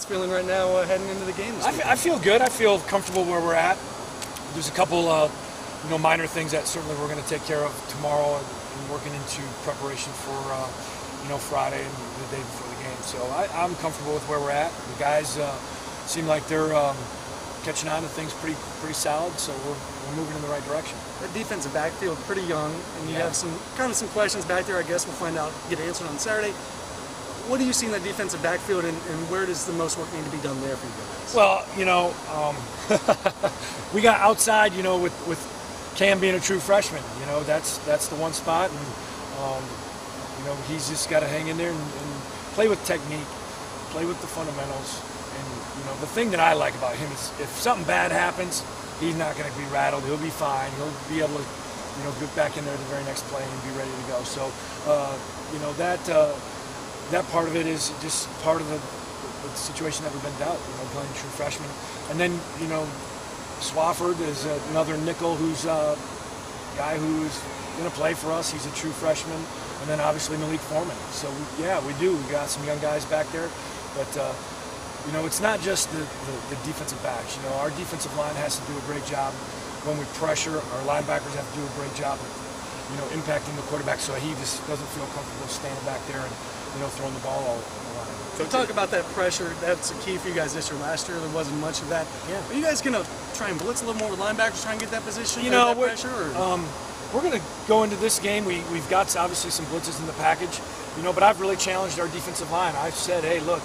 defense feeling right now heading into the game this week? I feel good. I feel comfortable where we're at. There's a couple minor things that certainly we're going to take care of tomorrow and working into preparation for Friday and the day before the game. So I'm comfortable with where we're at. The guys seem like they're catching on to things pretty solid, so we're moving in the right direction. That defensive backfield pretty young, and you have some questions back there. I guess we'll find out, get answered on Saturday. What do you see in that defensive backfield, and where does the most work need to be done there for you guys? Well, we got outside, with Cam being a true freshman. That's the one spot, and he's just got to hang in there and play with technique, play with the fundamentals. And the thing that I like about him is if something bad happens, he's not going to be rattled. He'll be fine. He'll be able to, get back in there the very next play and be ready to go. So, that part of it is just part of the situation that we've been dealt. Playing true freshman, and then Swafford is another nickel who's a guy who's going to play for us. He's a true freshman, and then obviously Malik Foreman. So we do. We got some young guys back there, but. It's not just the defensive backs. Our defensive line has to do a great job when we pressure. Our linebackers have to do a great job of, impacting the quarterback so he just doesn't feel comfortable standing back there and, throwing the ball all around. So talk about that pressure. That's a key for you guys this year. Last year there wasn't much of that. Yeah. Are you guys going to try and blitz a little more with linebackers, try and get that position? We're going to go into this game. We've got obviously some blitzes in the package, but I've really challenged our defensive line. I've said, hey, look,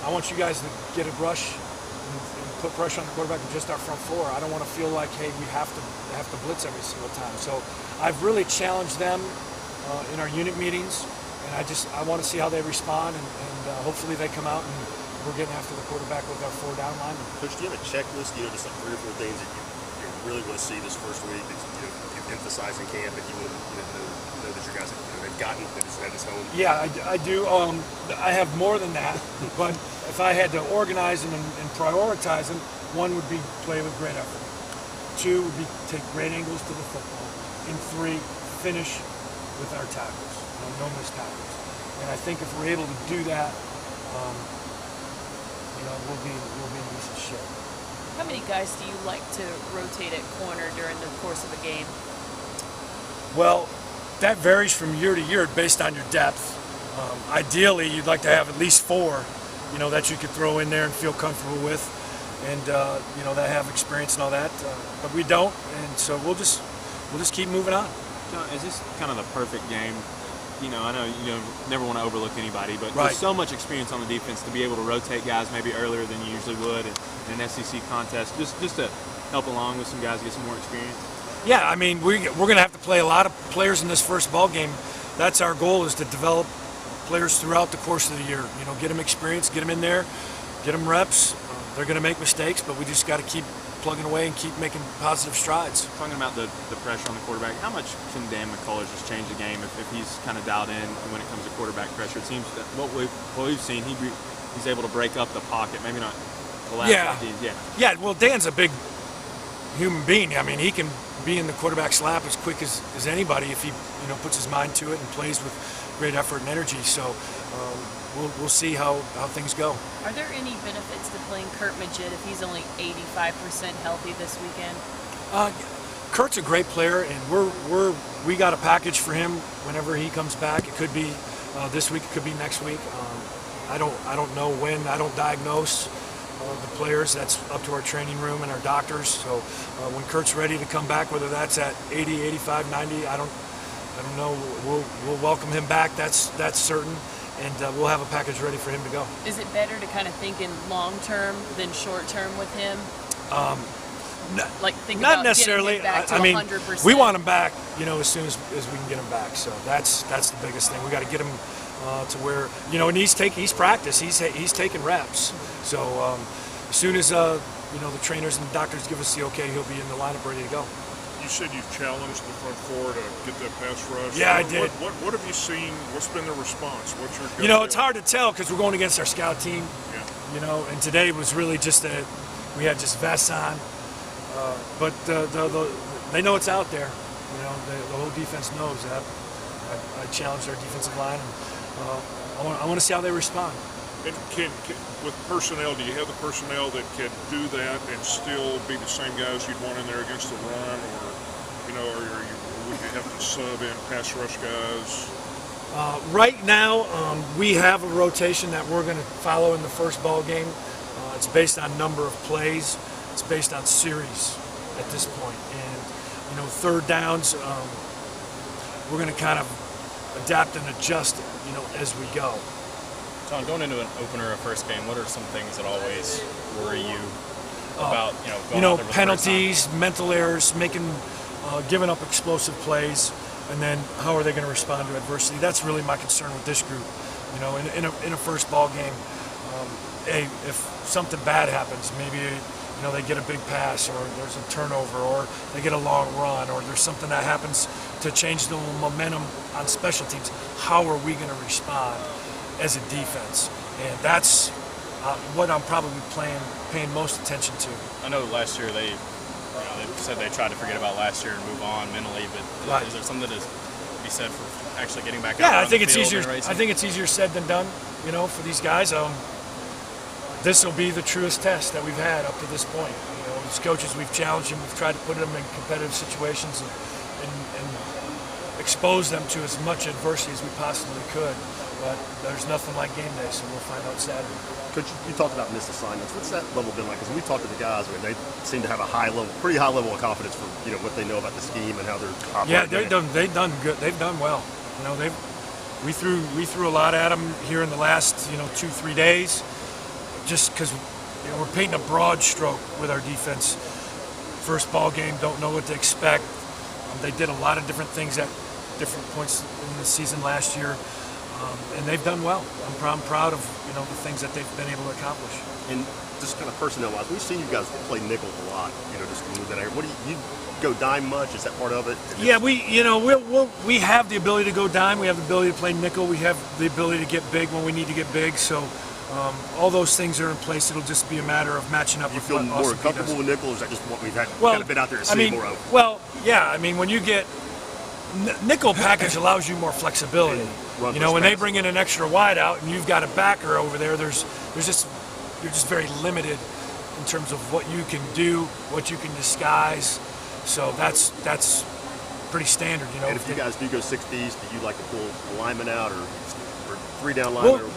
I want you guys to get a rush and put pressure on the quarterback with just our front four. I don't want to feel like, hey, we have to blitz every single time. So I've really challenged them in our unit meetings, and I want to see how they respond, and hopefully they come out and we're getting after the quarterback with our 4 down line. Coach, do you have a checklist? Just like 3 or 4 things that you really want to see this first week that you've emphasized in camp that you want know that your guys have gotten that is home? Yeah, I do. I have more than that, but if I had to organize them and prioritize them, 1 would be play with great effort. 2 would be take great angles to the football. And 3, finish with our tackles. No missed tackles. And I think if we're able to do that, we'll be in decent shape. How many guys do you like to rotate at corner during the course of a game? Well, that varies from year to year based on your depth. Ideally, you'd like to have at least 4, that you could throw in there and feel comfortable with, and that have experience and all that. But we don't, and so we'll just keep moving on. John, is this kind of the perfect game? I know you never want to overlook anybody, but right. There's so much experience on the defense to be able to rotate guys maybe earlier than you usually would in an SEC contest, just to help along with some guys get some more experience. Yeah, I mean, we're going to have to play a lot of players in this first ball game. That's our goal, is to develop players throughout the course of the year. Get them experience, get them in there, get them reps. They're going to make mistakes, but we just got to keep plugging away and keep making positive strides. Talking about the pressure on the quarterback, how much can Dan McCullers just change the game if he's kind of dialed in when it comes to quarterback pressure? It seems that what we've seen, he's able to break up the pocket. Maybe not the last Yeah, well, Dan's a big human being. I mean, he can be in the quarterback's lap as quick as anybody if he puts his mind to it and plays with great effort and energy. So we'll see how things go. Are there any benefits to playing Kurt Magid if he's only 85% healthy this weekend? Kurt's a great player, and we got a package for him whenever he comes back. It could be this week, it could be next week. I don't know when. I don't diagnose the players. That's up to our training room and our doctors. So when Kurt's ready to come back, whether that's at 80, 85, 90, I don't know. We'll welcome him back. That's certain. And we'll have a package ready for him to go. Is it better to kind of think in long term than short term with him? Not necessarily. I mean, 100%. we want him back, as soon as we can get him back. So that's the biggest thing. We got to get him to where, and he's practiced. He's taking reps. So as soon as the trainers and the doctors give us the okay, he'll be in the lineup ready to go. You said you've challenged the front four to get that pass rush. Yeah, I did. What have you seen? What's been the response? What's your it's hard to tell because we're going against our scout team. Yeah. And today was really just we had just vests on, but they know it's out there. The whole defense knows that. I challenged our defensive line, and I want to see how they respond. And with personnel, do you have the personnel that can do that and still be the same guys you'd want in there against the run, or would you have to sub in pass rush guys? Right now, we have a rotation that we're going to follow in the first ball game. It's based on number of plays. It's based on series at this point. And, third downs, we're going to kind of adapt and adjust, as we go. John, going into an opener, a first game, what are some things that always worry you about, going out there with penalties, mental errors, giving up explosive plays, and then how are they going to respond to adversity? That's really my concern with this group. In a first ball game, if something bad happens, maybe they get a big pass, or there's a turnover, or they get a long run, or there's something that happens to change the momentum on special teams. How are we going to respond as a defense? And that's what I'm probably paying most attention to. I know last year they said they tried to forget about last year and move on mentally, but is there something to be said for actually getting back out? Yeah, I think it's easier. I think it's easier said than done. For these guys, this will be the truest test that we've had up to this point. As coaches, we've challenged them. We've tried to put them in competitive situations and expose them to as much adversity as we possibly could. But there's nothing like game day, so we'll find out Saturday. Coach, you talked about missed assignments. What's that level been like? Because we talked to the guys, they seem to have a pretty high level of confidence for what they know about the scheme and how they're operating. Yeah, they've done good. They've done well. We threw a lot at them here in the last 2-3 days, just because we're painting a broad stroke with our defense. First ball game, don't know what to expect. They did a lot of different things at different points in the season last year. And they've done well. I'm proud of the things that they've been able to accomplish. And just kind of personnel-wise, we've seen you guys play nickel a lot. Just move that area. What do you go dime much? Is that part of it? Yeah, we have the ability to go dime. We have the ability to play nickel. We have the ability to get big when we need to get big. So all those things are in place. It'll just be a matter of matching up. You feel more comfortable with nickel? Or is that just what we've had kind of been out there to see more of? Well, yeah. When you get nickel package allows you more flexibility. When they bring in an extra wide out and you've got a backer over there, you're just very limited in terms of what you can do, what you can disguise. So that's pretty standard. And if you guys do go 6 Ds, do you like to pull a lineman out or 3-down lineman?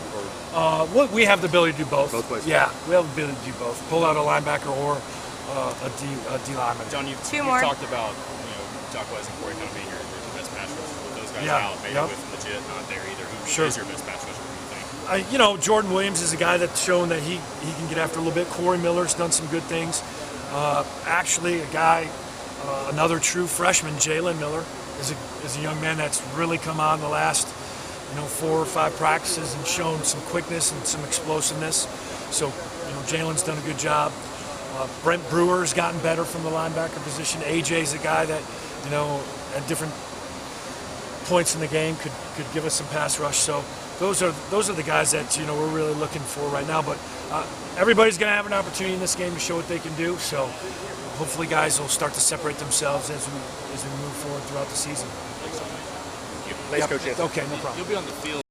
We have the ability to do both. Both ways. Yeah, we have the ability to do both. Pull out a linebacker or a D lineman. John, you've talked about Jancek and Corey kind of being your best pass rushers. With those guys out, maybe with legit not there either. Who is your best pass rusher? What do you think? Jordan Williams is a guy that's shown that he can get after a little bit. Corey Miller's done some good things. Actually, another true freshman, Jalen Miller, is a young man that's really come on the last 4 or 5 practices and shown some quickness and some explosiveness. So Jalen's done a good job. Brent Brewer's gotten better from the linebacker position. AJ's a guy that at different points in the game could give us some pass rush. So those are the guys that we're really looking for right now. But everybody's going to have an opportunity in this game to show what they can do. So hopefully guys will start to separate themselves as we move forward throughout the season. Thanks, Coach Jancek. Okay, no problem. You'll be on the field.